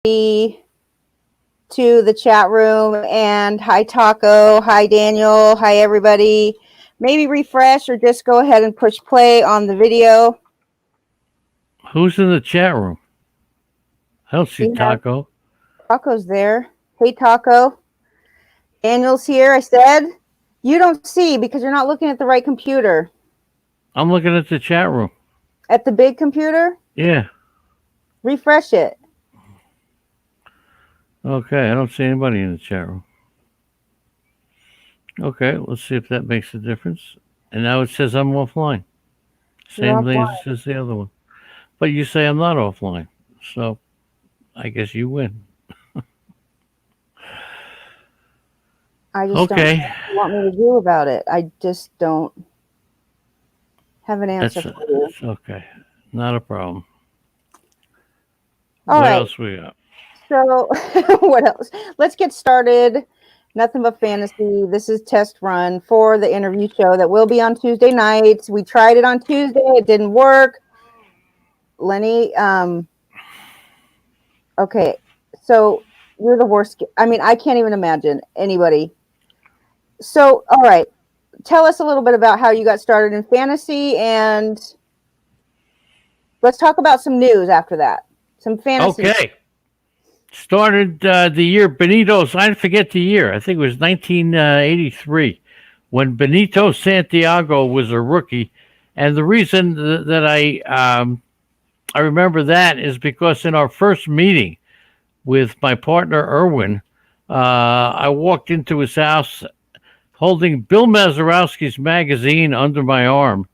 to the chat room. And hi, Taco. Hi, Daniel. Hi, everybody. Maybe refresh or just go ahead and push play on the video. Who's in the chat room? I don't see Taco. Taco's there. Hey, Taco. Daniel's here. I said you don't see because you're not looking at the right computer. I'm looking at the chat room. At the big computer? Yeah. Refresh it. Okay, I don't see anybody in the chat room. Okay, let's see if that makes a difference. And now it says I'm offline. Same thing as the other one. But you say I'm not offline. So I guess you win. I just don't know what you want me to do about it. I just don't have an answer for you. That's okay. Not a problem. All what right. else we got? So what else? Let's get started. Nothing but fantasy. This is test run for the interview show that will be on Tuesday nights. We tried it on Tuesday. It didn't work. Lenny, okay. So you're the worst. I mean, I can't even imagine anybody. So, all right. Tell us a little bit about how you got started in fantasy, and let's talk about some news after that. Some fantasy. Okay. Started the year Benito's. I forget the year. I think it was 1983 when Benito Santiago was a rookie. And the reason that I remember that is because in our first meeting with my partner Erwin, I walked into his house holding Bill Mazeroski's magazine under my arm.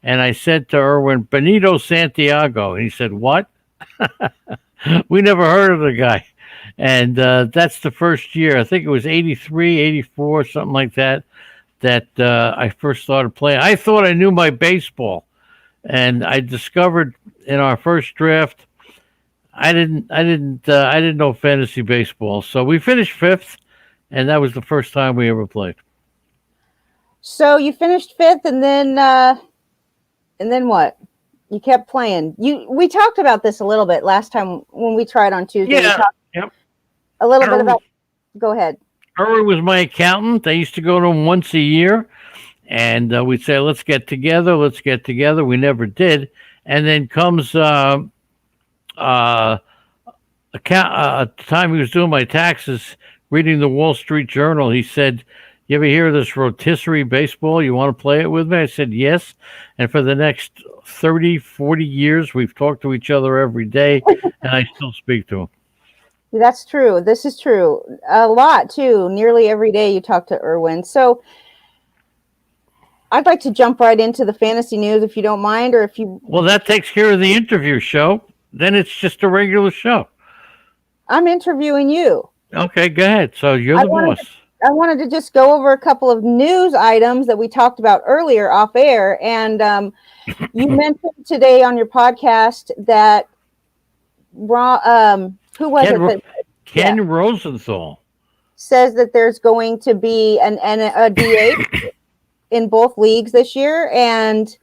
And I said to Erwin, Benito Santiago. And he said, what? We never heard of the guy. And that's the first year. I think it was 83, 84, something like that, that I first started playing. I thought I knew my baseball. And I discovered in our first draft, I didn't know fantasy baseball. So we finished fifth, and that was the first time we ever played. So you finished fifth, and then what? You kept playing. We talked about this a little bit last time when we tried on Tuesday. Yeah. Yep. A little bit about. Go ahead. Erwin was my accountant. I used to go to him once a year, and we'd say, "Let's get together. Let's get together." We never did. And then comes time he was doing my taxes, reading the Wall Street Journal. He said, you ever hear of this rotisserie baseball? You want to play it with me? I said, yes. And for the next 30, 40 years, we've talked to each other every day, and I still speak to him. That's true. This is true. A lot, too. Nearly every day you talk to Erwin. So I'd like to jump right into the fantasy news, if you don't mind, or if you... Well, that takes care of the interview show. Then it's just a regular show. I'm interviewing you. Okay, go ahead. So you're the boss. I wanted to just go over a couple of news items that we talked about earlier off air. And you mentioned today on your podcast that who was it? Ken Rosenthal says that there's going to be a DH in both leagues this year. And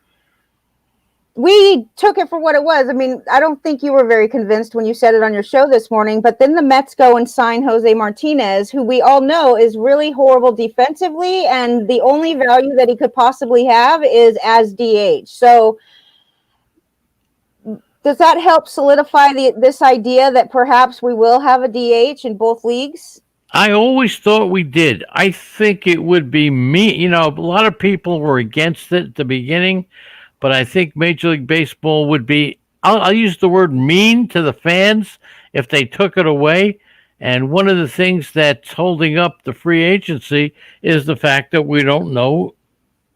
we took it for what it was. I mean, I don't think you were very convinced when you said it on your show this morning, but then the Mets go and sign Jose Martinez, who we all know is really horrible defensively, and the only value that he could possibly have is as DH. So does that help solidify this idea that perhaps we will have a DH in both leagues? I always thought we did. I think it would be me. You know, a lot of people were against it at the beginning, but I think Major League Baseball would be, I'll use the word mean to the fans if they took it away. And one of the things that's holding up the free agency is the fact that we don't know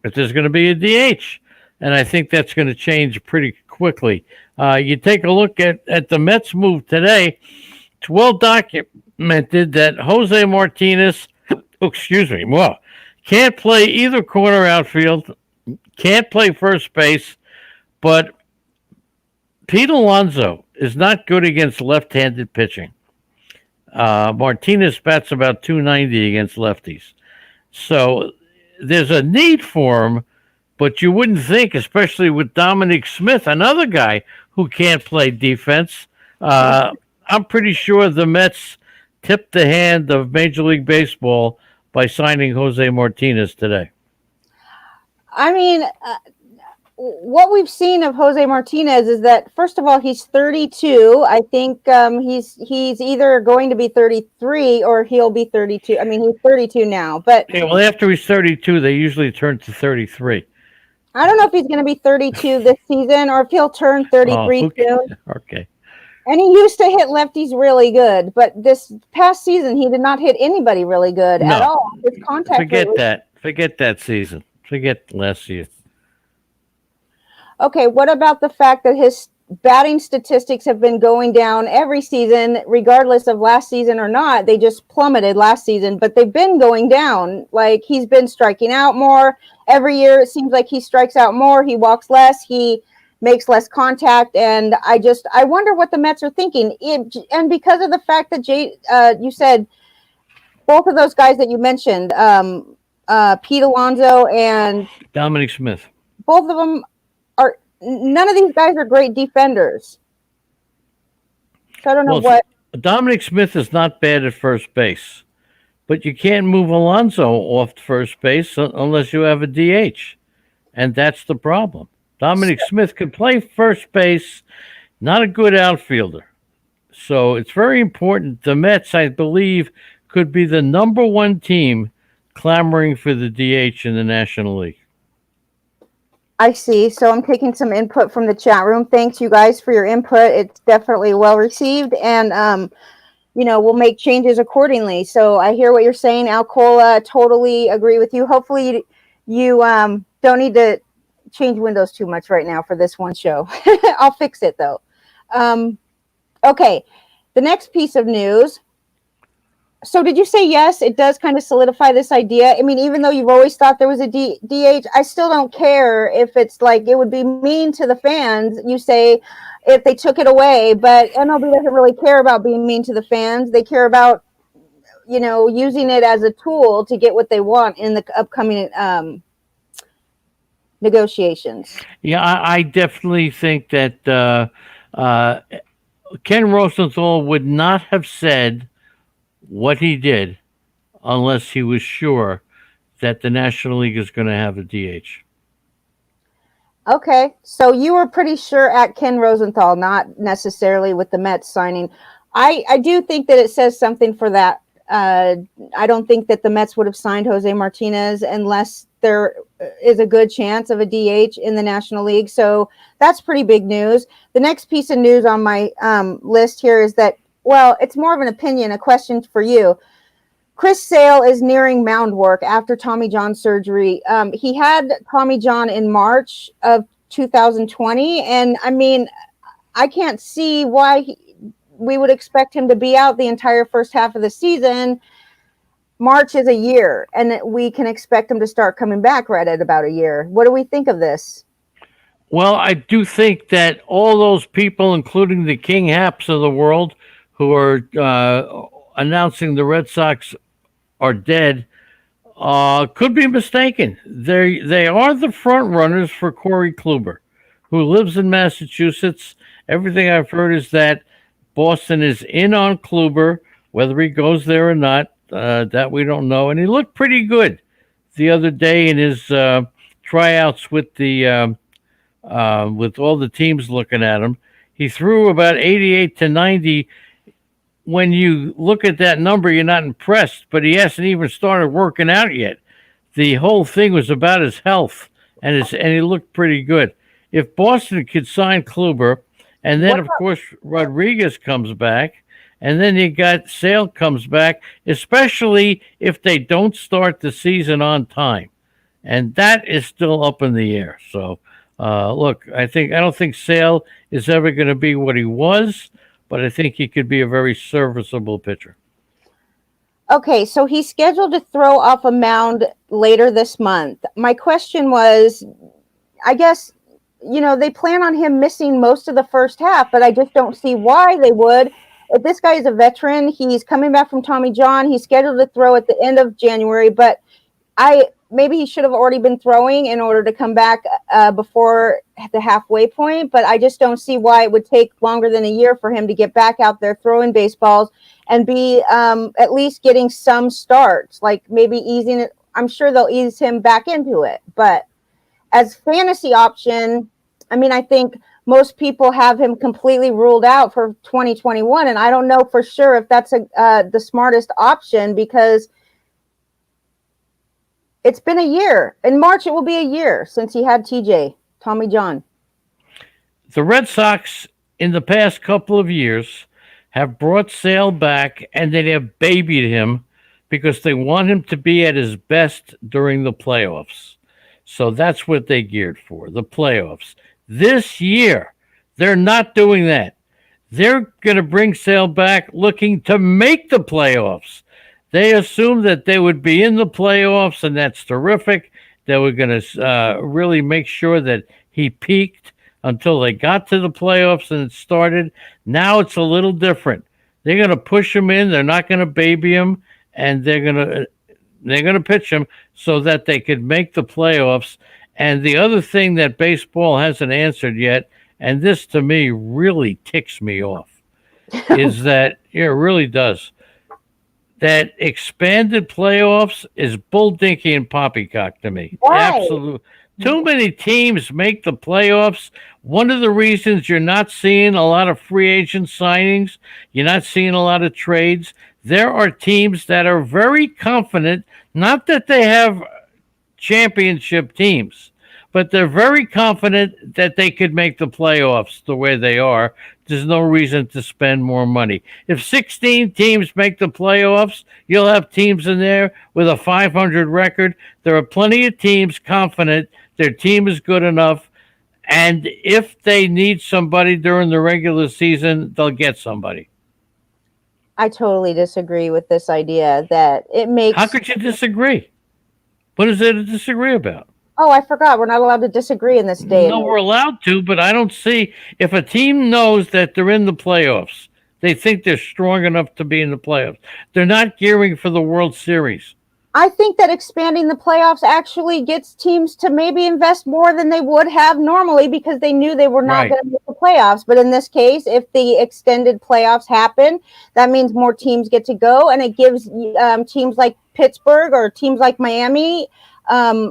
if there's going to be a DH. And I think that's going to change pretty quickly. You take a look at the Mets move today. It's well documented that Jose Martinez, can't play either corner outfield, can't play first base, but Pete Alonso is not good against left-handed pitching. Martinez bats about 290 against lefties. So there's a need for him, but you wouldn't think, especially with Dominic Smith, another guy who can't play defense. I'm pretty sure the Mets tipped the hand of Major League Baseball by signing Jose Martinez today. I mean, what we've seen of Jose Martinez is that, first of all, he's 32. I think he's either going to be 33 or he'll be 32. I mean, he's 32 now, but Yeah, well, after he's 32, they usually turn to 33. I don't know if he's going to be 32 this season or if he'll turn Oh, 33 soon. okay. And he used to hit lefties really good, but this past season he did not hit anybody really good at all. His contact Forget rate that. Forget that season. Forget last year. Okay, what about the fact that his batting statistics have been going down every season, regardless of last season or not? They just plummeted last season, but they've been going down. Like, he's been striking out more. Every year it seems like he strikes out more. He walks less. He makes less contact. And I wonder what the Mets are thinking. And because of the fact that you said both of those guys that you mentioned, Pete Alonso and Dominic Smith. both of them none of these guys are great defenders. So I don't know what. Dominic Smith is not bad at first base, but you can't move Alonso off first base unless you have a DH, and that's the problem. Dominic Smith can play first base, not a good outfielder. So it's very important. The Mets, I believe, could be the number one team clamoring for the DH in the National League. I see. So I'm taking some input from the chat room. Thanks, you guys, for your input. It's definitely well received, and we'll make changes accordingly. So I hear what you're saying, Alcola. Totally agree with you. Hopefully, you don't need to change windows too much right now for this one show. I'll fix it though. Okay, the next piece of news. So did you say yes? It does kind of solidify this idea. I mean, even though you've always thought there was a DH, I still don't care if it's like it would be mean to the fans. You say if they took it away, but MLB doesn't really care about being mean to the fans. They care about using it as a tool to get what they want in the upcoming negotiations. Yeah, I definitely think that Ken Rosenthal would not have said what he did unless he was sure that the National League is going to have a DH. Okay, so you were pretty sure at Ken Rosenthal, not necessarily with the Mets signing. I do think that it says something for that. I don't think that the Mets would have signed Jose Martinez unless there is a good chance of a DH in the National League. So that's pretty big news. The next piece of news on my list here is that, well, it's more of an opinion, a question for you. Chris Sale is nearing mound work after Tommy John surgery. He had Tommy John in March of 2020. And I mean, I can't see why we would expect him to be out the entire first half of the season. March is a year, and we can expect him to start coming back right at about a year. What do we think of this? Well, I do think that all those people, including the King Haps of the world, who are announcing the Red Sox are dead, could be mistaken. They are the front runners for Corey Kluber, who lives in Massachusetts. Everything I've heard is that Boston is in on Kluber, whether he goes there or not. That we don't know. And he looked pretty good the other day in his tryouts with the with all the teams looking at him. He threw about 88 to 90. When you look at that number, you're not impressed, but he hasn't even started working out yet. The whole thing was about his health, and he looked pretty good. If Boston could sign Kluber, and then, of course, Rodriguez comes back, and then you got Sale comes back, especially if they don't start the season on time. And that is still up in the air. So, look, I don't think Sale is ever going to be what he was, but I think he could be a very serviceable pitcher. Okay, so he's scheduled to throw off a mound later this month. My question was, I guess, they plan on him missing most of the first half, but I just don't see why they would. If this guy is a veteran, he's coming back from Tommy John. He's scheduled to throw at the end of January, but I maybe he should have already been throwing in order to come back before the halfway point, but I just don't see why it would take longer than a year for him to get back out there throwing baseballs and be at least getting some starts, like maybe easing it. I'm sure they'll ease him back into it, but as fantasy option, I mean, I think most people have him completely ruled out for 2021, and I don't know for sure if that's the smartest option, because it's been a year. In March, it will be a year since he had Tommy John. The Red Sox in the past couple of years have brought Sale back, and they have babied him because they want him to be at his best during the playoffs. So that's what they geared for, the playoffs. This year, they're not doing that. They're going to bring Sale back looking to make the playoffs. They assumed that they would be in the playoffs, and that's terrific. They were going to really make sure that he peaked until they got to the playoffs and it started. Now it's a little different. They're going to push him in. They're not going to baby him, and they're going to pitch him so that they could make the playoffs. And the other thing that baseball hasn't answered yet, and this to me really ticks me off, is that it really does. That expanded playoffs is bull dinky and poppycock to me. Right. Absolutely. Too many teams make the playoffs. One of the reasons you're not seeing a lot of free agent signings, you're not seeing a lot of trades. There are teams that are very confident, not that they have championship teams, but they're very confident that they could make the playoffs the way they are. There's no reason to spend more money. If 16 teams make the playoffs, you'll have teams in there with a 500 record. There are plenty of teams confident their team is good enough, and if they need somebody during the regular season, they'll get somebody. I totally disagree with this idea that it makes... How could you disagree? What is there to disagree about? Oh, I forgot. We're not allowed to disagree in this day. No, we're allowed to, but I don't see... If a team knows that they're in the playoffs, they think they're strong enough to be in the playoffs. They're not gearing for the World Series. I think that expanding the playoffs actually gets teams to maybe invest more than they would have normally because they knew they were not going to make the playoffs. But in this case, if the extended playoffs happen, that means more teams get to go, and it gives teams like Pittsburgh or teams like Miami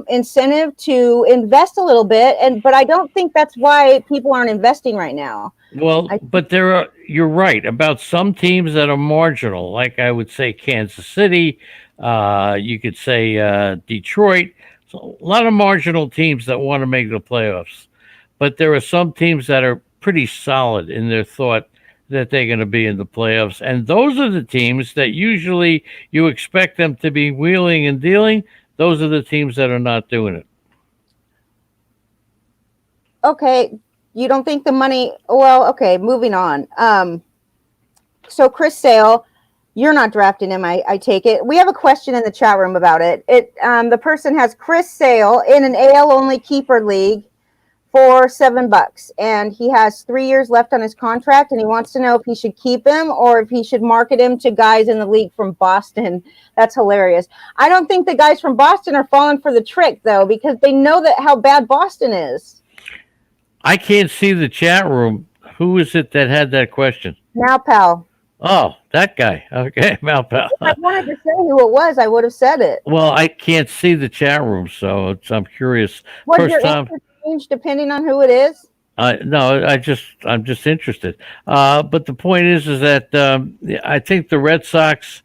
incentive to invest a little bit. But I don't think that's why people aren't investing right now. Well, but you're right about some teams that are marginal, like I would say Kansas City. You could say Detroit. So a lot of marginal teams that want to make the playoffs. But there are some teams that are pretty solid in their thought that they're going to be in the playoffs. And those are the teams that usually you expect them to be wheeling and dealing. Those are the teams that are not doing it. Okay. You don't think the money... Well, okay, moving on. So Chris Sale... You're not drafting him, I take it. We have a question in the chat room about it. The person has Chris Sale in an AL-only keeper league for $7, and he has 3 years left on his contract, and he wants to know if he should keep him or if he should market him to guys in the league from Boston. That's hilarious. I don't think the guys from Boston are falling for the trick, though, because they know that how bad Boston is. I can't see the chat room. Who is it that had that question? Now, pal. Oh, that guy. Okay, Malpal. If I wanted to say who it was, I would have said it. Well, I can't see the chat room, so I'm curious. Was your answer change depending on who it is? No, I'm just interested. But the point is that I think the Red Sox,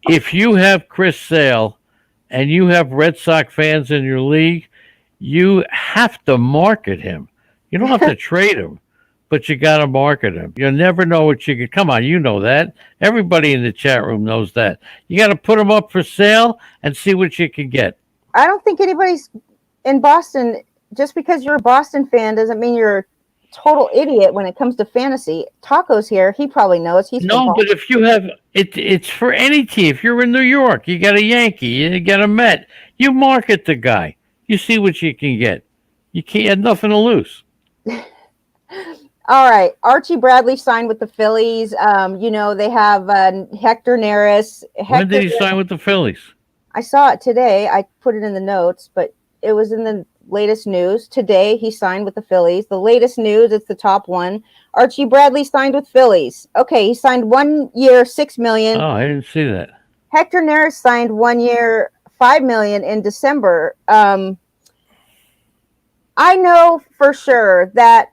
if you have Chris Sale and you have Red Sox fans in your league, you have to market him. You don't have to trade him. But you got to market him. You'll never know what you can. Come on, you know that. Everybody in the chat room knows that. You got to put him up for sale and see what you can get. I don't think anybody's in Boston. Just because you're a Boston fan doesn't mean you're a total idiot when it comes to fantasy. Taco's here. He probably knows. No, but if you have it's for any team. If you're in New York, you got a Yankee, you got a Met. You market the guy. You see what you can get. You can't have nothing to lose. All right. Archie Bradley signed with the Phillies. They have Hector Neris. When did he sign with the Phillies? I saw it today. I put it in the notes, but it was in the latest news. Today, he signed with the Phillies. The latest news, it's the top one. Archie Bradley signed with Phillies. Okay, he signed 1 year, $6 million. Oh, I didn't see that. Hector Neris signed 1 year, $5 million in December. I know for sure that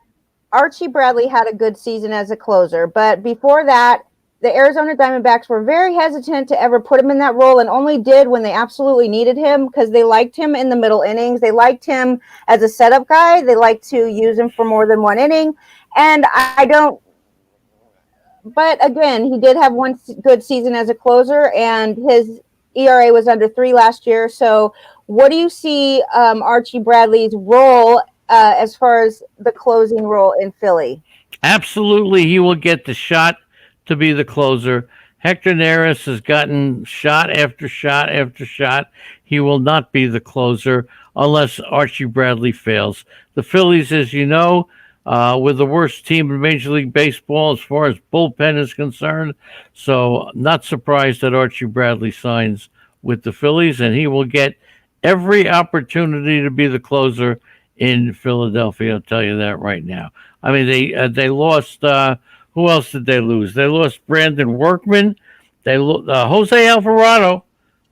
Archie Bradley had a good season as a closer, but before that, the Arizona Diamondbacks were very hesitant to ever put him in that role, and only did when they absolutely needed him, because they liked him in the middle innings. They liked him as a setup guy. They liked to use him for more than one inning. And I don't, but again, he did have one good season as a closer, and his ERA was under 3 last year. So what do you see Archie Bradley's role as far as the closing role in Philly? Absolutely, he will get the shot to be the closer. Hector Neris has gotten shot after shot after shot. He will not be the closer unless Archie Bradley fails. The Phillies, as you know, were the worst team in Major League Baseball as far as bullpen is concerned. So not surprised that Archie Bradley signs with the Phillies, and he will get every opportunity to be the closer in Philadelphia. I'll tell you that right now. I mean, they lost. Who else did they lose? They lost Brandon Workman. They Jose Alvarado,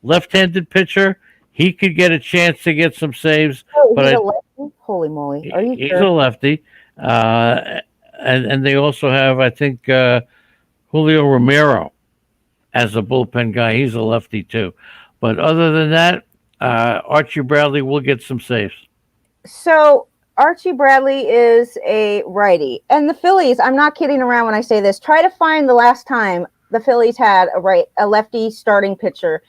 left-handed pitcher. He could get a chance to get some saves. Oh, but he's a lefty? Holy moly! Are you he's sure? a lefty. And they also have, I think, Julio Romero as a bullpen guy. He's a lefty too. But other than that, Archie Bradley will get some saves. So Archie Bradley is a righty. And the Phillies, I'm not kidding around when I say this, try to find the last time the Phillies had a lefty starting pitcher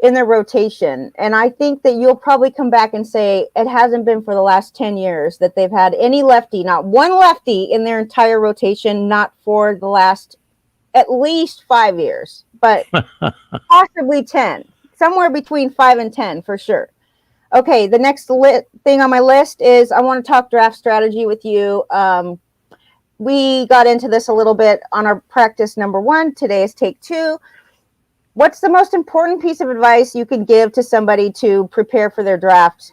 in their rotation. And I think that you'll probably come back and say it hasn't been for the last 10 years that they've had any lefty, not one lefty in their entire rotation, not for the last at least 5 years, but possibly 10, somewhere between 5 and 10 for sure. Okay, the next thing on my list is I want to talk draft strategy with you. We got into this a little bit on our practice number 1. Today is take 2. What's the most important piece of advice you can give to somebody to prepare for their draft?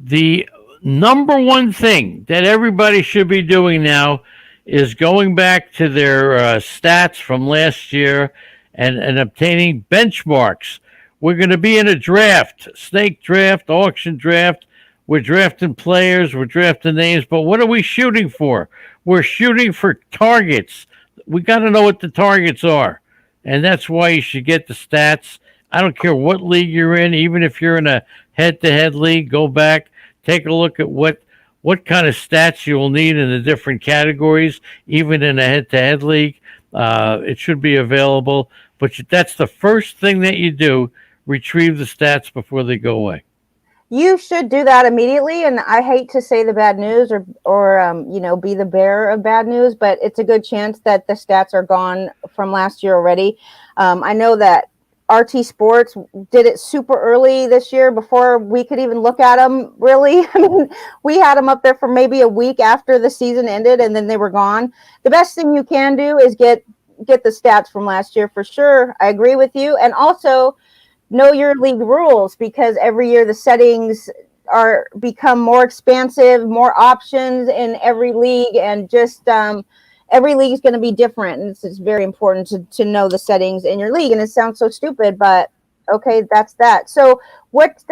The number one thing that everybody should be doing now is going back to their stats from last year and obtaining benchmarks. We're going to be in a draft, snake draft, auction draft. We're drafting players, we're drafting names, but what are we shooting for? We're shooting for targets. We got to know what the targets are. And that's why you should get the stats. I don't care what league you're in, even if you're in a head-to-head league, go back, take a look at what kind of stats you will need in the different categories, even in a head-to-head league. It should be available. But that's the first thing that you do, retrieve the stats before they go away. You should do that immediately, and I hate to say the bad news or be the bearer of bad news, but it's a good chance that the stats are gone from last year already. I know that RT Sports did it super early this year before we could even look at them, really. I mean, we had them up there for maybe a week after the season ended, and then they were gone. The best thing you can do is get the stats from last year for sure. I agree with you. And also know your league rules, because every year the settings become more expansive, more options in every league, and just every league is going to be different, and it's very important to know the settings in your league. And it sounds so stupid, but okay, that's that. So what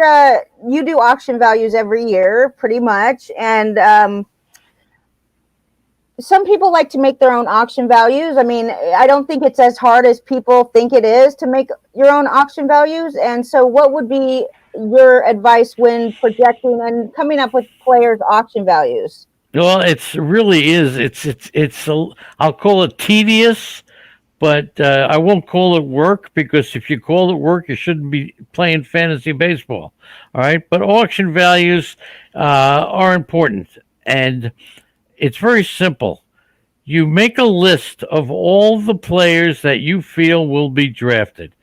you do auction values every year pretty much, and some people like to make their own auction values. I mean, I don't think it's as hard as people think it is to make your own auction values. And so what would be your advice when projecting and coming up with players' auction values? Well, it really is. I'll call it tedious, but I won't call it work, because if you call it work, you shouldn't be playing fantasy baseball. All right. But auction values are important, and it's very simple. You make a list of all the players that you feel will be drafted.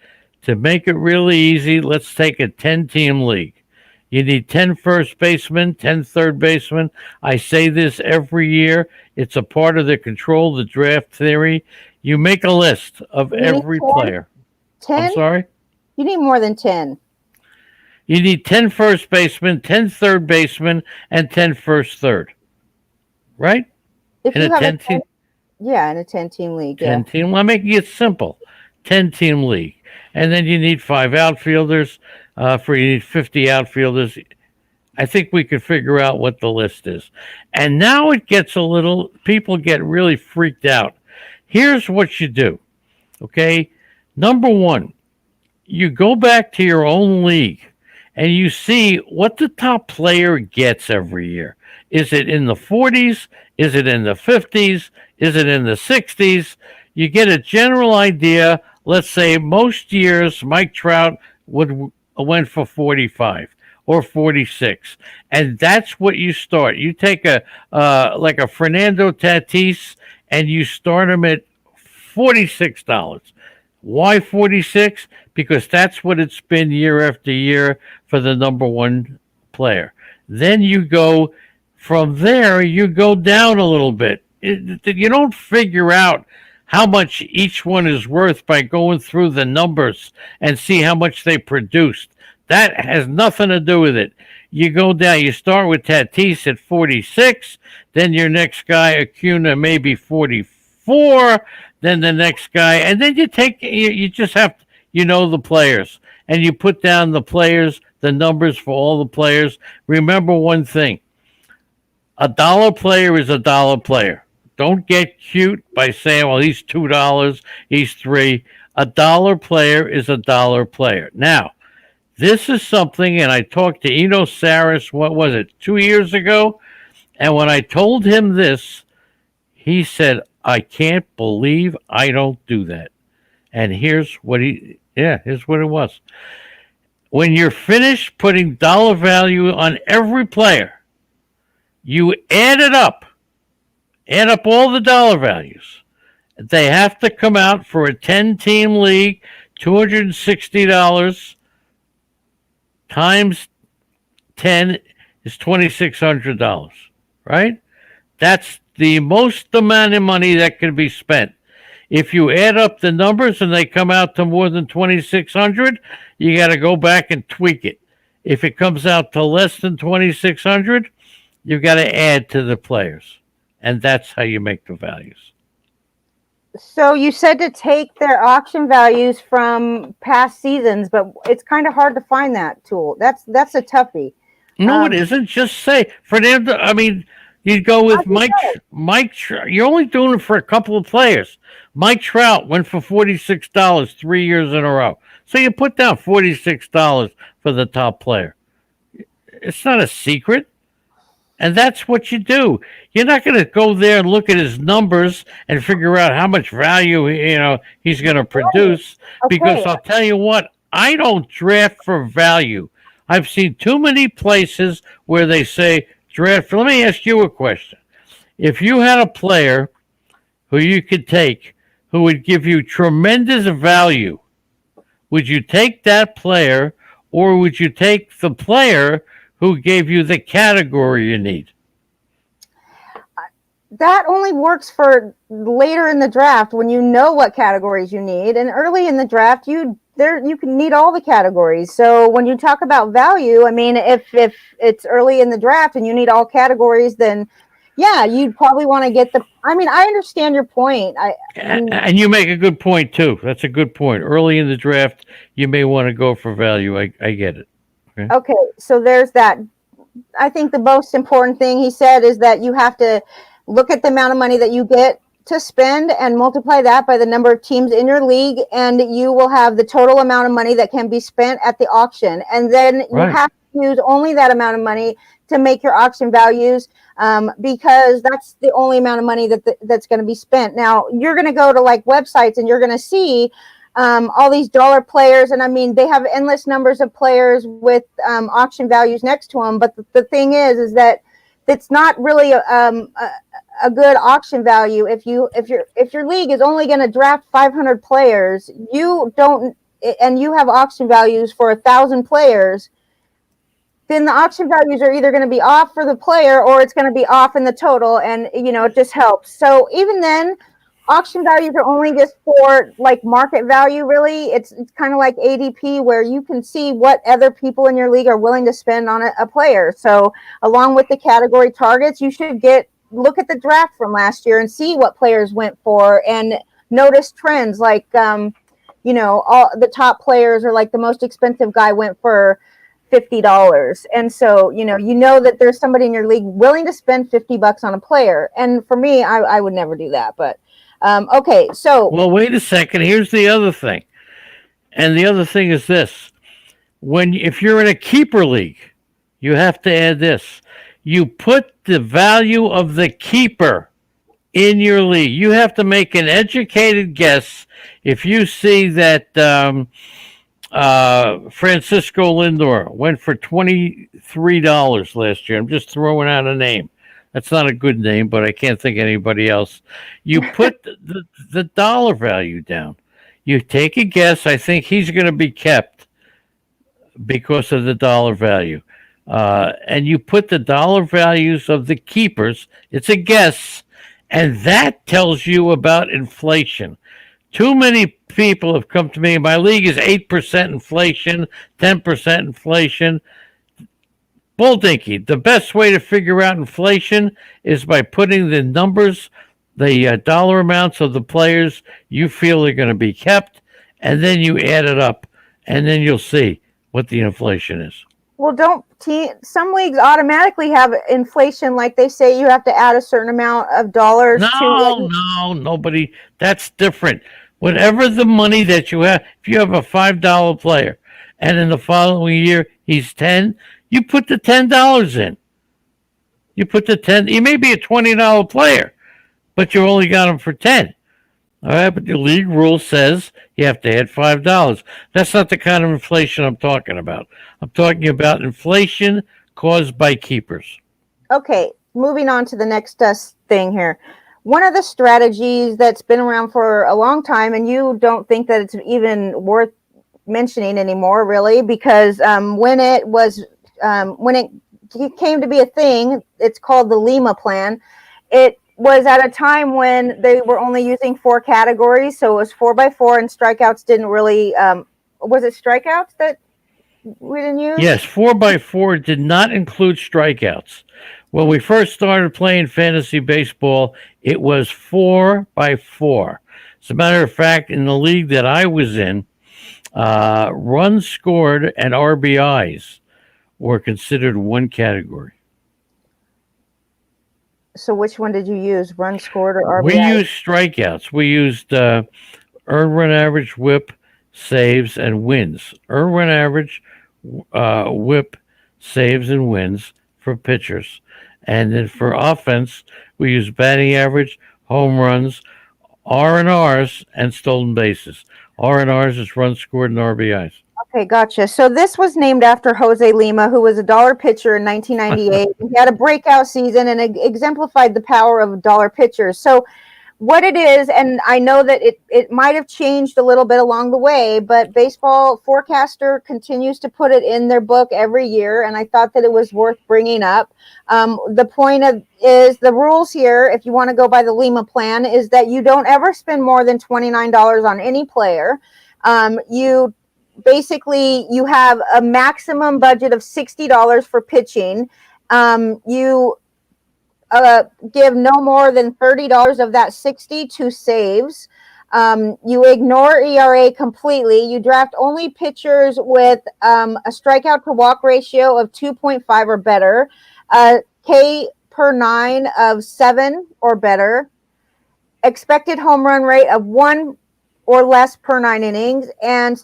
To make it really easy, let's take a 10-team league. You need 10 first basemen, 10 third basemen. I say this every year. It's a part of the control the draft theory. You make a list of every player. 10? I'm sorry? You need more than 10. You need 10 first basemen, 10 third basemen, and 10 first third. Right? If In you a have 10 team. yeah, in a 10-team league, yeah. 10 team. I'm making it simple. 10-team league. And then you need 5 outfielders. You need 50 outfielders. I think we could figure out what the list is. And now it gets people get really freaked out. Here's what you do. Okay. Number one, you go back to your own league and you see what the top player gets every year. Is it in the 40s? Is it in the 50s? Is it in the 60s? You get a general idea. Let's say most years Mike Trout went for 45 or 46, and that's what you start. You take like a Fernando Tatis and you start him at $46. Why 46? Because that's what it's been year after year for the number one player. Then you go from there, you go down a little bit. You don't figure out how much each one is worth by going through the numbers and see how much they produced. That has nothing to do with it. You go down, you start with Tatis at 46, then your next guy, Acuna, maybe 44, then the next guy, and then you just have to, the players, and you put down the players, the numbers for all the players. Remember one thing: a dollar player is a dollar player. Don't get cute by saying, well, he's $2, he's $3. A dollar player is a dollar player. Now, this is something, and I talked to Eno Saris, what was it, 2 years ago? And when I told him this, he said, I can't believe I don't do that. And here's what it was. When you're finished putting dollar value on every player, you add up all the dollar values. They have to come out for a 10-team league, $260 times 10 is $2,600, right? That's the most amount of money that can be spent. If you add up the numbers and they come out to more than 2,600, you got to go back and tweak it. If it comes out to less than 2,600, you've got to add to the players, and that's how you make the values. So you said to take their auction values from past seasons, but it's kind of hard to find that tool. That's a toughie. No, it isn't. Just say Fernando. I mean, you'd go with Mike. You're only doing it for a couple of players. Mike Trout went for $46 3 years in a row. So you put down $46 for the top player. It's not a secret. And that's what you do. You're not going to go there and look at his numbers and figure out how much value he's going to produce. Okay. Because I'll tell you what, I don't draft for value. I've seen too many places where they say draft. Let me ask you a question. If you had a player who you could take who would give you tremendous value, would you take that player, or would you take the player who gave you the category you need? That only works for later in the draft when you know what categories you need. And early in the draft, you can need all the categories. So when you talk about value, I mean, if it's early in the draft and you need all categories, then yeah, you'd probably want to get I understand your point. And you make a good point too. That's a good point. Early in the draft, you may want to go for value. I get it. Okay, so there's that. I think the most important thing he said is that you have to look at the amount of money that you get to spend and multiply that by the number of teams in your league, and you will have the total amount of money that can be spent at the auction. And then you have to use only that amount of money to make your auction values, because that's the only amount of money that's going to be spent. Now, you're going to go to like websites and you're going to see all these dollar players, and I mean, they have endless numbers of players with auction values next to them. But the thing is that it's not really a good auction value. If your league is only going to draft 500 players, and you have auction values for 1,000 players, then the auction values are either going to be off for the player or it's going to be off in the total, and it just helps. So even then, auction values are only just for like market value, really. It's kind of like ADP, where you can see what other people in your league are willing to spend on a player. So along with the category targets, you should look at the draft from last year and see what players went for and notice trends like all the top players, or like the most expensive guy went for $50. And so, that there's somebody in your league willing to spend $50 on a player. And for me, I would never do that. But okay, so. Well, wait a second. Here's the other thing. And the other thing is this. If you're in a keeper league, you have to add this. You put the value of the keeper in your league. You have to make an educated guess. If you see that Francisco Lindor went for $23 last year. I'm just throwing out a name. That's not a good name, but I can't think of anybody else. You put the dollar value down. You take a guess. I think he's going to be kept because of the dollar value. And you put the dollar values of the keepers. It's a guess. And that tells you about inflation. Too many people have come to me. My league is 8% inflation, 10% inflation. Bull dinky. The best way to figure out inflation is by putting the numbers, the dollar amounts of the players you feel are going to be kept, and then you add it up, and then you'll see what the inflation is. Well, some leagues automatically have inflation, like they say you have to add a certain amount of dollars to. No, nobody. That's different. Whatever the money that you have, if you have a $5 player and in the following year he's 10, you put the $10 in. You put the 10, he may be a $20 player, but you only got him for 10. All right, but the league rule says you have to add $5. That's not the kind of inflation I'm talking about. I'm talking about inflation caused by keepers. Okay, moving on to the next thing here. One of the strategies that's been around for a long time, and you don't think that it's even worth mentioning anymore, really, because when it came to be a thing, it's called the Lima plan. It was at a time when they were only using 4 categories, so it was 4x4, and strikeouts didn't really. Was it strikeouts that we didn't use? Yes, 4x4 did not include strikeouts. When we first started playing fantasy baseball, it was 4x4. As a matter of fact, in the league that I was in, runs scored and RBIs were considered one category. So which one did you use, run scored or RBI? We used strikeouts. We used earned run average, whip, saves, and wins. Earned run average, whip, saves, and wins for pitchers. And then for offense, we use batting average, home runs, R&Rs, and stolen bases. R&Rs is runs scored and RBIs. Okay, gotcha. So this was named after Jose Lima, who was a dollar pitcher in 1998. He had a breakout season and exemplified the power of dollar pitchers. So what it is, and I know that it might have changed a little bit along the way, but Baseball Forecaster continues to put it in their book every year, and I thought that it was worth bringing up. The point is the rules here, if you want to go by the Lima plan, is that you don't ever spend more than $29 on any player. You have a maximum budget of $60 for pitching. You give no more than $30 of that $60 to saves. You ignore ERA completely. You draft only pitchers with a strikeout to walk ratio of 2.5 or better, K per 9 of 7 or better, expected home run rate of 1 or less per 9 innings. And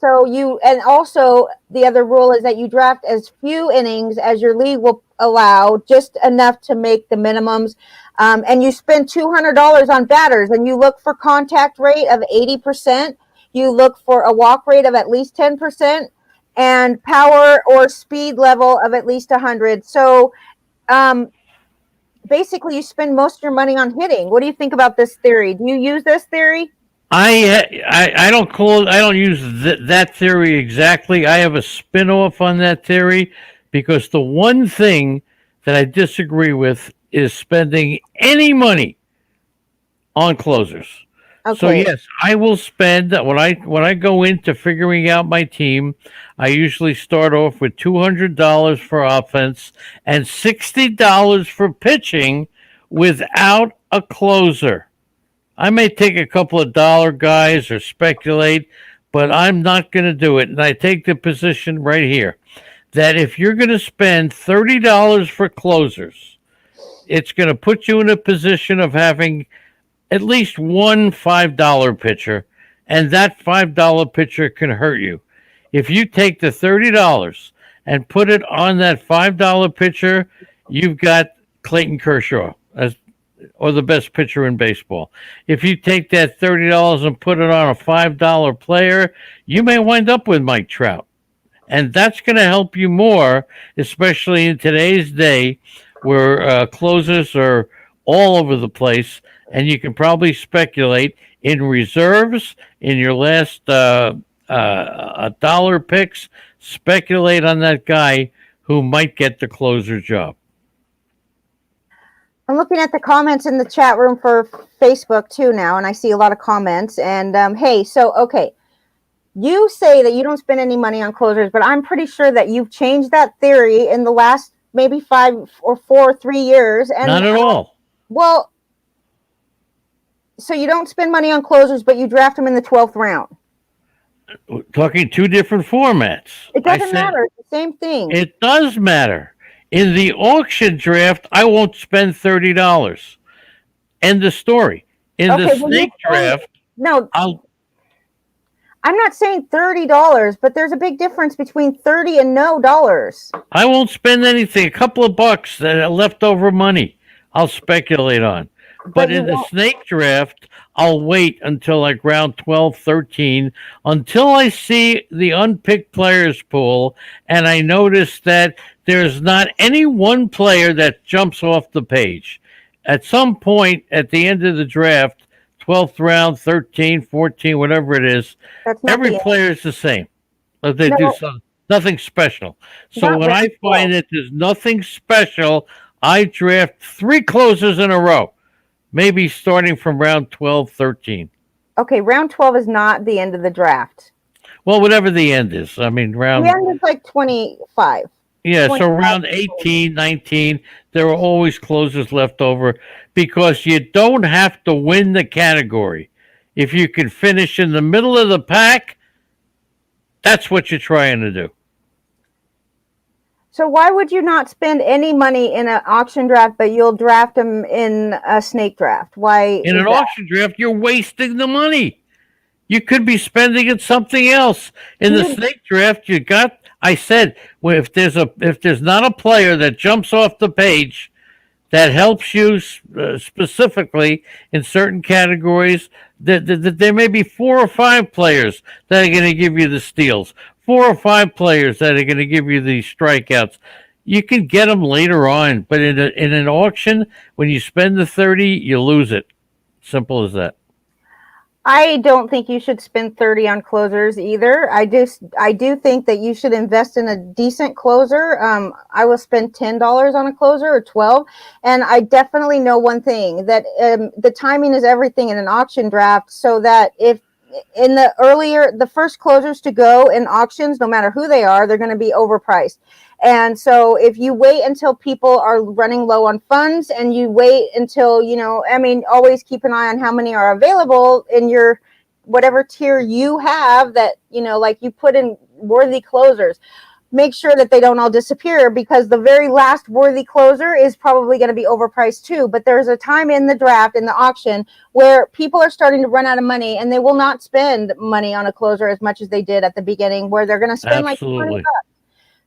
also the other rule is that you draft as few innings as your league will allow, just enough to make the minimums. And you spend $200 on batters, and you look for contact rate of 80%. You look for a walk rate of at least 10% and power or speed level of at least 100. So basically you spend most of your money on hitting. What do you think about this theory? Do you use this theory? I don't use that theory exactly. I have a spin-off on that theory because the one thing that I disagree with is spending any money on closers. So Okay. yes, I will spend when I go into figuring out my team. I usually start off with $200 for offense and $60 for pitching without a closer. I may take a couple of dollar guys or speculate, but I'm not going to do it. And I take the position right here that if you're going to spend $30 for closers, it's going to put you in a position of having at least one $5 pitcher, and that $5 pitcher can hurt you. If you take the $30 and put it on that $5 pitcher, you've got Clayton Kershaw as or the best pitcher in baseball. If you take that $30 and put it on a $5 player, you may wind up with Mike Trout. And that's going to help you more, especially in today's day where closers are all over the place. And you can probably speculate in reserves in your last dollar picks. Speculate on that guy who might get the closer job. I'm looking at the comments in the chat room for Facebook too now, and I see a lot of comments. And hey, so okay, you say that you don't spend any money on closers, but I'm pretty sure that you've changed that theory in the last maybe 3 years. And Not at all. Well, so you don't spend money on closers, but you draft them in the 12th round. Talking two different formats. It doesn't matter. It's the same thing. It does matter. In the auction draft, I won't spend $30. End of story. In the snake draft, no, I'm not saying $30, but there's a big difference between $30 and no dollars. I won't spend anything. A couple of bucks that are leftover money, I'll speculate on. But in the snake draft, I'll wait until like round 12, 13, until I see the unpicked players pool, and I notice that there's not any one player that jumps off the page. At some point at the end of the draft, 12th round, 13, 14, whatever it is, every player is the same. But they do nothing special. So when I find that there's nothing special, I draft 3 closers in a row. Maybe starting from round 12, 13. Okay, round 12 is not the end of the draft. Well, whatever the end is. I mean, round... The end is like 25. Yeah, so round 18, 19, there are always closers left over because you don't have to win the category. If you can finish in the middle of the pack, that's what you're trying to do. So why would you not spend any money in an auction draft, but you'll draft them in a snake draft? Why? In an auction draft, you're wasting the money. You could be spending it something else. In the snake draft, you got. I said, well, if there's not a player that jumps off the page that helps you specifically in certain categories, there may be 4 or 5 players that are going to give you the steals. 4 or 5 players that are going to give you the strikeouts. You can get them later on, but in an auction, when you spend the 30, you lose it. Simple as that. I don't think you should spend 30 on closers either. I do think that you should invest in a decent closer. I will spend $10 on a closer or 12. And I definitely know one thing, that the timing is everything in an auction draft, so that if in the first closers to go in auctions, no matter who they are, they're going to be overpriced. And so if you wait until people are running low on funds, and you wait until, always keep an eye on how many are available in your whatever tier you have, that, like you put in worthy closers. Make sure that they don't all disappear, because the very last worthy closer is probably going to be overpriced too. But there's a time in the draft, in the auction, where people are starting to run out of money, and they will not spend money on a closer as much as they did at the beginning, where they're going to spend like $20.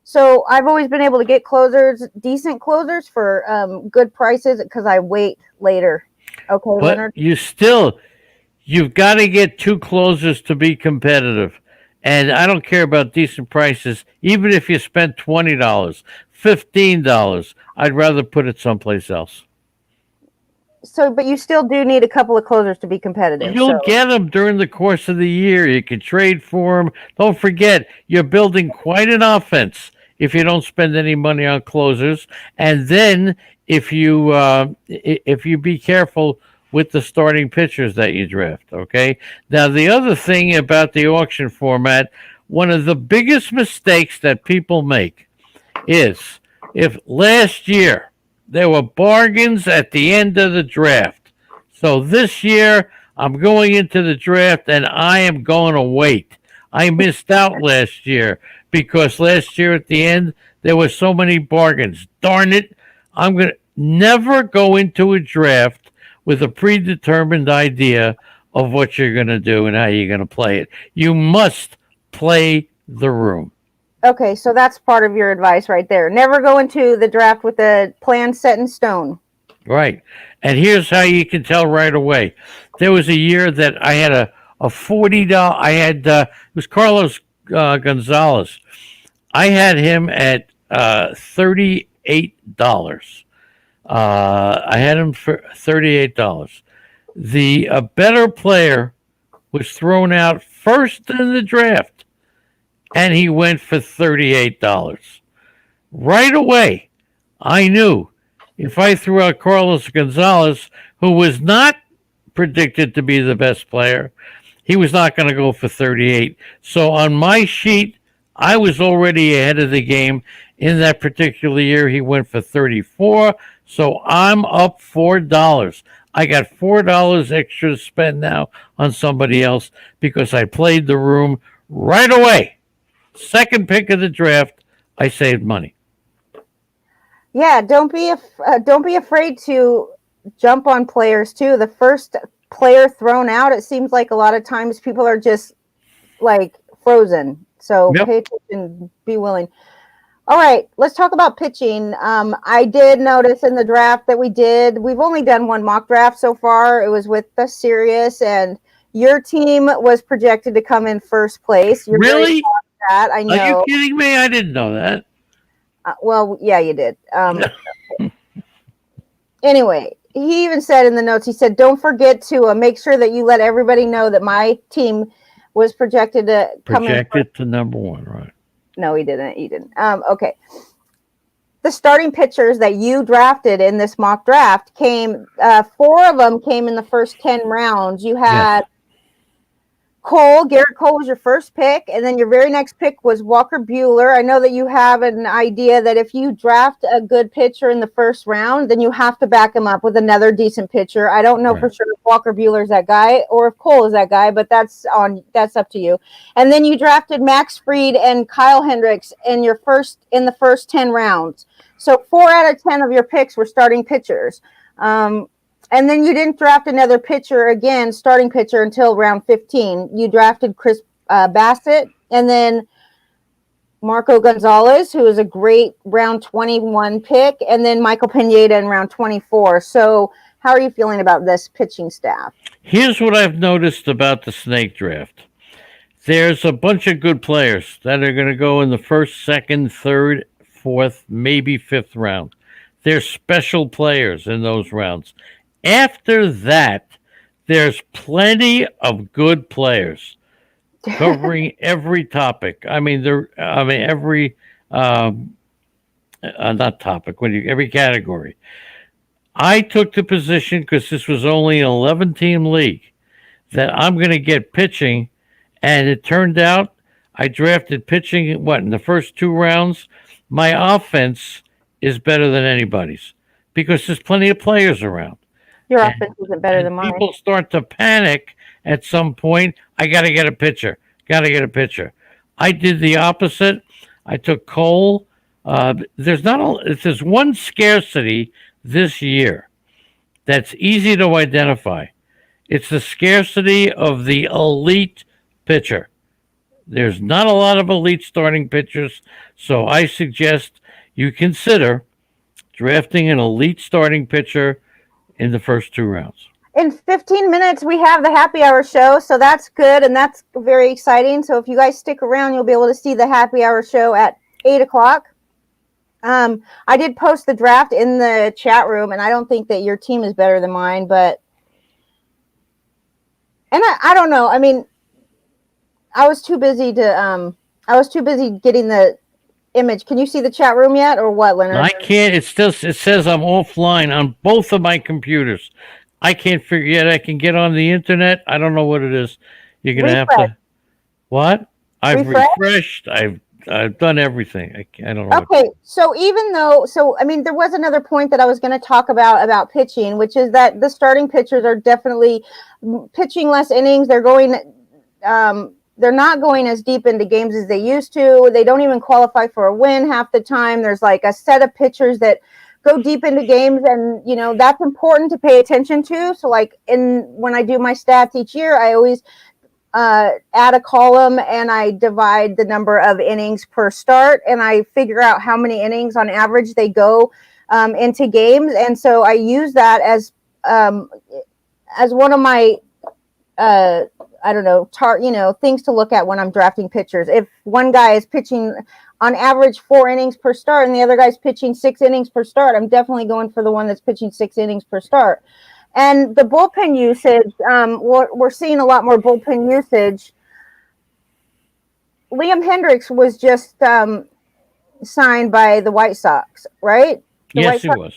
So I've always been able to get decent closers for good prices, because I wait later. Okay, but Leonard? You've got to get 2 closers to be competitive. And I don't care about decent prices. Even if you spent $20, $15, I'd rather put it someplace else. So, but you still do need a couple of closers to be competitive. You'll get them during the course of the year. You can trade for them. Don't forget, you're building quite an offense if you don't spend any money on closers. And then if you be careful with the starting pitchers that you draft. Okay. Now, the other thing about the auction format, one of the biggest mistakes that people make is if last year there were bargains at the end of the draft. So this year I'm going into the draft and I am going to wait. I missed out last year because last year at the end there were so many bargains. Darn it. I'm going to never go into a draft with a predetermined idea of what you're going to do and how you're going to play it. You must play the room. Okay, so that's part of your advice right there. Never go into the draft with a plan set in stone. Right. And here's how you can tell right away. There was a year that I had a $40. It was Carlos Gonzalez. I had him at $38. I had him for $38. The better player was thrown out first in the draft, and he went for $38. Right away, I knew if I threw out Carlos Gonzalez, who was not predicted to be the best player, he was not going to go for 38. So on my sheet, I was already ahead of the game. In that particular year, he went for 34. So I'm up $4. I got $4 extra to spend now on somebody else because I played the room right away. Second pick of the draft, I saved money. Yeah, don't be afraid to jump on players too. The first player thrown out, it seems like a lot of times people are just like frozen. So Yep. pay attention, be willing. All right, let's talk about pitching. I did notice in the draft that we've only done one mock draft so far. It was with the Sirius, and your team was projected to come in first place. You're very Really? proud of that, I know. Are you kidding me? I didn't know that. Well, yeah, you did. Anyway, he even said in the notes, he said, don't forget to make sure that you let everybody know that my team was projected to come in. Projected to number one, right? No, he didn't. He didn't. Okay. The starting pitchers that you drafted in this mock draft came, 4 of them came in the first 10 rounds. You had Yes. Garrett Cole was your first pick, and then your very next pick was Walker Buehler. I know that you have an idea that if you draft a good pitcher in the first round, then you have to back him up with another decent pitcher. I don't know for sure if Walker Buehler is that guy or if Cole is that guy, but that's up to you. And then you drafted Max Fried and Kyle Hendricks in the first 10 rounds. So 4 out of 10 of your picks were starting pitchers. And then you didn't draft another pitcher again, starting pitcher, until round 15. You drafted Chris Bassett and then Marco Gonzalez, who was a great round 21 pick, and then Michael Pineda in round 24. So how are you feeling about this pitching staff? Here's what I've noticed about the snake draft. There's a bunch of good players that are going to go in the first, second, third, fourth, maybe fifth round. There's special players in those rounds. After that, there's plenty of good players covering every topic. Every not topic, every category. I took the position because this was only an 11-team league that I'm going to get pitching, and it turned out I drafted pitching in the first 2 rounds. My offense is better than anybody's because there's plenty of players around. Your offense isn't better than mine. People start to panic at some point. I got to get a pitcher. I did the opposite. I took Cole. There's one scarcity this year that's easy to identify. It's the scarcity of the elite pitcher. There's not a lot of elite starting pitchers, so I suggest you consider drafting an elite starting pitcher in the first 2 rounds. In 15 minutes, we have the happy hour show, so that's good, and that's very exciting. So if you guys stick around, you'll be able to see the happy hour show at 8 o'clock. I did post the draft in the chat room, and I don't think that your team is better than mine, but I don't know. I mean, I was too busy getting the image. Can you see the chat room yet, or what, Leonard? I can't. It says I'm offline on both of my computers. I can't figure yet. I can get on the internet. I don't know what it is. You're gonna have Refresh. to what? I've Refresh. refreshed. I've done everything. I don't know. Okay, so I mean, there was another point that I was going to talk about pitching, which is that the starting pitchers are definitely pitching less innings. They're not going as deep into games as they used to. They don't even qualify for a win half the time. There's like a set of pitchers that go deep into games, and that's important to pay attention to. So like when I do my stats each year, I always add a column and I divide the number of innings per start, and I figure out how many innings on average they go into games. And so I use that as one of my I don't know, things to look at when I'm drafting pitchers. If one guy is pitching on average 4 innings per start and the other guy's pitching 6 innings per start, I'm definitely going for the one that's pitching 6 innings per start. And the bullpen usage, we're seeing a lot more bullpen usage. Liam Hendricks was just signed by the White Sox, right? Yes, he was.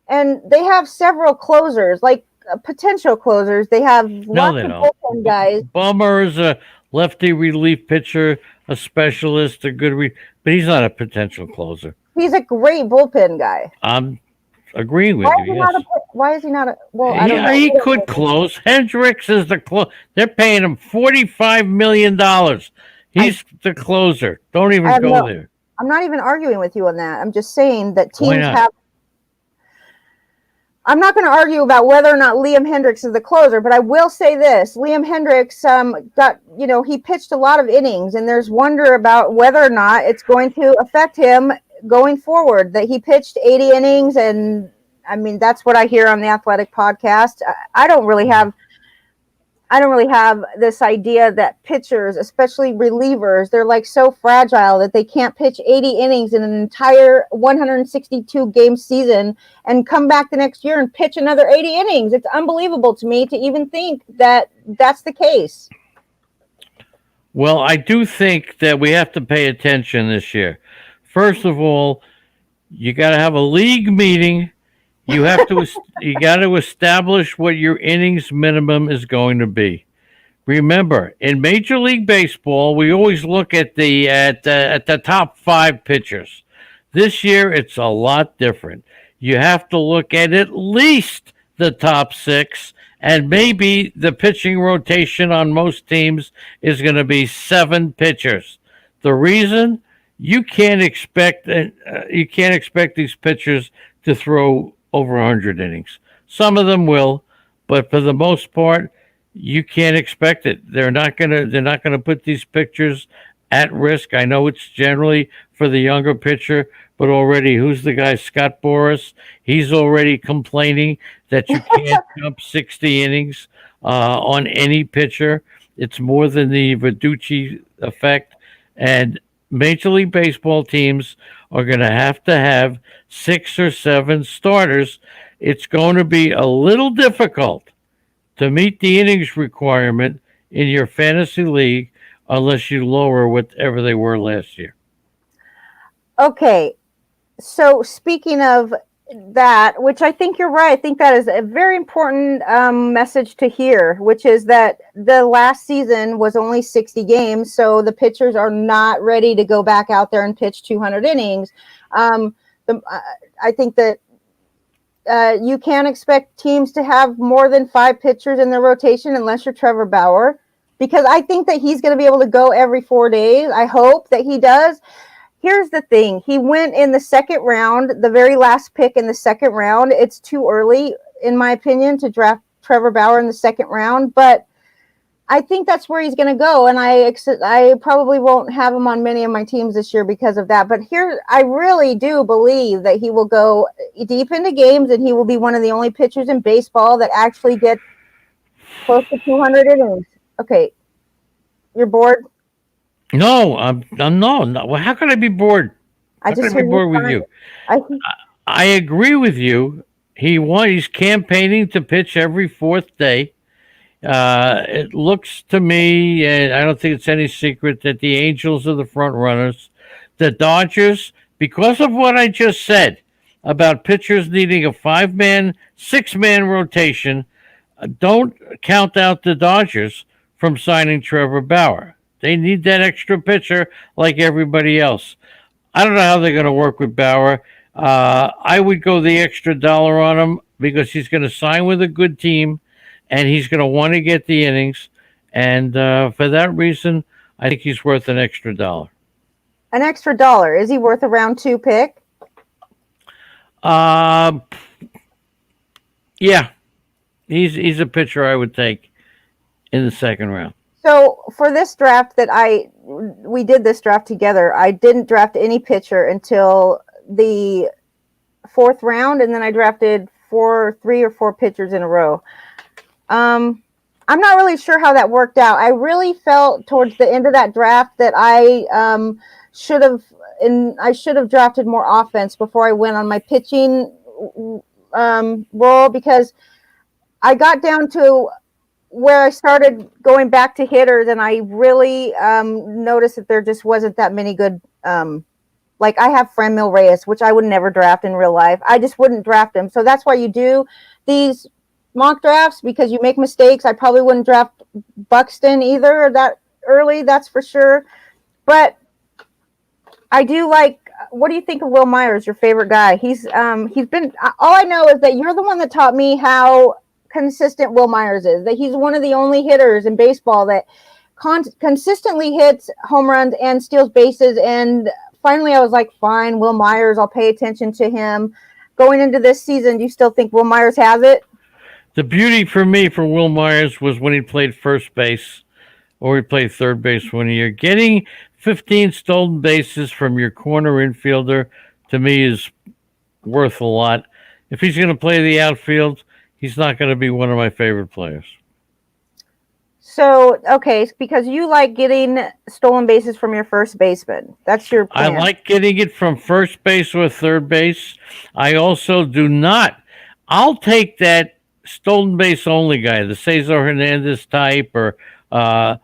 And they have several closers, like potential closers. They have lots of bullpen guys. Bummer is a lefty relief pitcher, a specialist, a good but he's not a potential closer. He's a great bullpen guy. I'm agreeing with you. Yes. Why is he not? I don't know. He could close. Hendricks is the close. They're paying him $45 million. He's the closer. Don't even go there. I'm not even arguing with you on that. I'm just saying that teams have. I'm not going to argue about whether or not Liam Hendricks is the closer, but I will say this: Liam Hendricks he pitched a lot of innings, and there's wonder about whether or not it's going to affect him going forward. That he pitched 80 innings, and I mean that's what I hear on the Athletic podcast. I don't really have this idea that pitchers, especially relievers, they're like so fragile that they can't pitch 80 innings in an entire 162 game season and come back the next year and pitch another 80 innings. It's unbelievable to me to even think that that's the case. Well, I do think that we have to pay attention this year. First of all, you got to have a league meeting. You have to you got to establish what your innings minimum is going to be. Remember, in Major League Baseball, we always look at the top 5 pitchers. This year, it's a lot different. You have to look at least the top 6, and maybe the pitching rotation on most teams is going to be 7 pitchers. The reason you can't expect these pitchers to throw over 100 innings. Some of them will, but for the most part, you can't expect it. They're not gonna put these pitchers at risk. I know it's generally for the younger pitcher, but already, who's the guy? Scott Boras. He's already complaining that you can't jump 60 innings on any pitcher. It's more than the Verducci effect, and Major League Baseball teams are going to have 6 or 7 starters. It's going to be a little difficult to meet the innings requirement in your fantasy league unless you lower whatever they were last year. Okay, so speaking of that, which I think you're right, I think that is a very important message to hear, which is that the last season was only 60 games, so the pitchers are not ready to go back out there and pitch 200 innings. I think that you can't expect teams to have more than 5 pitchers in their rotation unless you're Trevor Bauer, because I think that he's going to be able to go every 4 days. I hope that he does. Here's the thing. He went in the second round, the very last pick in the second round. It's too early, in my opinion, to draft Trevor Bauer in the second round, but I think that's where he's going to go, and I probably won't have him on many of my teams this year because of that. But here, I really do believe that he will go deep into games, and he will be one of the only pitchers in baseball that actually gets close to 200 innings. Okay, you're bored? No, I'm no. Well, how can I be bored? I just be bored with you. I agree with you. He's campaigning to pitch every 4th day. It looks to me, and I don't think it's any secret, that the Angels are the front runners. The Dodgers, because of what I just said about pitchers needing a 5-man, 6-man rotation, Don't count out the Dodgers from signing Trevor Bauer. They need that extra pitcher like everybody else. I don't know how they're going to work with Bauer. I would go the extra dollar on him because he's going to sign with a good team and he's going to want to get the innings. And for that reason, I think he's worth an extra dollar. An extra dollar. Is he worth a round 2 pick? Yeah. He's a pitcher I would take in the second round. So for this draft we did this draft together. I didn't draft any pitcher until the 4th round, and then I drafted 3 or 4 pitchers in a row. I'm not really sure how that worked out. I really felt towards the end of that draft that I should have drafted more offense before I went on my pitching role, because I got down to where I started going back to hitters, and I really noticed that there just wasn't that many good. Like I have Franmil Reyes, which I would never draft in real life. I just wouldn't draft him. So that's why you do these mock drafts, because you make mistakes. I probably wouldn't draft Buxton either that early, that's for sure. But I do like. What do you think of Will Myers, your favorite guy? He's been. All I know is that you're the one that taught me how consistent Will Myers is. That he's one of the only hitters in baseball that consistently hits home runs and steals bases. And finally, I was like, fine, Will Myers. I'll pay attention to him. Going into this season, do you still think Will Myers has it? The beauty for me for Will Myers was when he played first base or he played third base one year. Getting 15 stolen bases from your corner infielder, to me, is worth a lot. If he's going to play the outfield, he's not going to be one of my favorite players. So, okay, because you like getting stolen bases from your first baseman. That's your plan. I like getting it from first base or third base. I also do not. I'll take that stolen base only guy, the Cesar Hernandez type, or a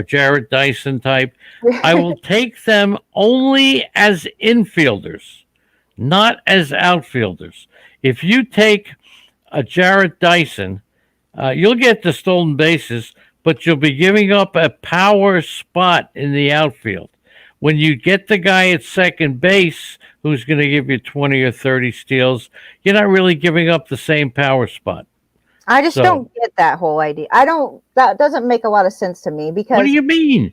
Jarrett Dyson type. I will take them only as infielders, not as outfielders. If you take a Jarrett Dyson, you'll get the stolen bases, but you'll be giving up a power spot in the outfield. When you get the guy at second base who's going to give you 20 or 30 steals, you're not really giving up the same power spot. I just don't get that whole idea. That doesn't make a lot of sense to me, because. What do you mean?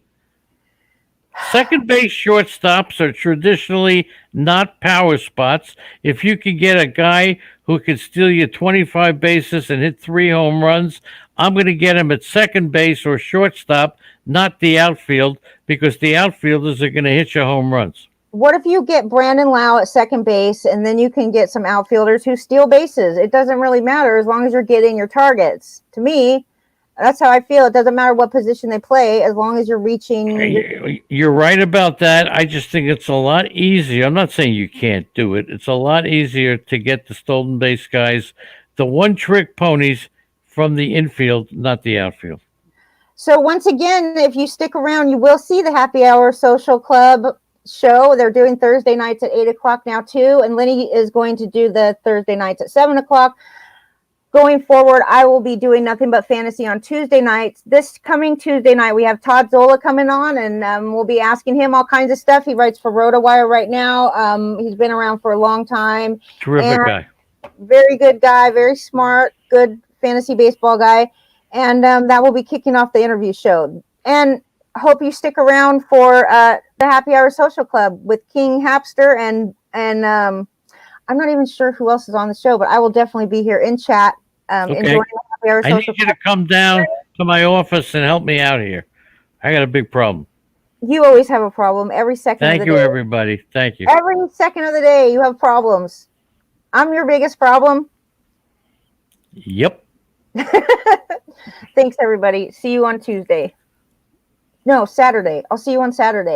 Second base shortstops are traditionally not power spots. If you can get a guy who can steal you 25 bases and hit 3 home runs, I'm going to get him at second base or shortstop, not the outfield, because the outfielders are going to hit you home runs. What if you get Brandon Lau at second base, and then you can get some outfielders who steal bases? It doesn't really matter as long as you're getting your targets. To me, that's how I feel. It doesn't matter what position they play as long as you're reaching. You're right about that. I just think it's a lot easier. I'm not saying you can't do it. It's a lot easier to get the stolen base guys, the one-trick ponies from the infield, not the outfield. So once again, if you stick around, you will see the Happy Hour Social Club show. They're doing Thursday nights at 8 o'clock now too, and Lenny is going to do the Thursday nights at 7 o'clock. Going forward, I will be doing nothing but fantasy on Tuesday nights. This coming Tuesday night, we have Todd Zola coming on, and we'll be asking him all kinds of stuff. He writes for RotoWire right now. He's been around for a long time. Terrific guy. Very good guy, very smart, good fantasy baseball guy. And that will be kicking off the interview show. And hope you stick around for the Happy Hour Social Club with King Hapster and I'm not even sure who else is on the show, but I will definitely be here in chat. Enjoying the Happy Hour Social Club. I need you to come down to my office and help me out here. I got a big problem. You always have a problem every second of the day. Thank you, everybody. Thank you. Every second of the day, you have problems. I'm your biggest problem. Yep. Thanks, everybody. See you on Tuesday. No, Saturday. I'll see you on Saturday.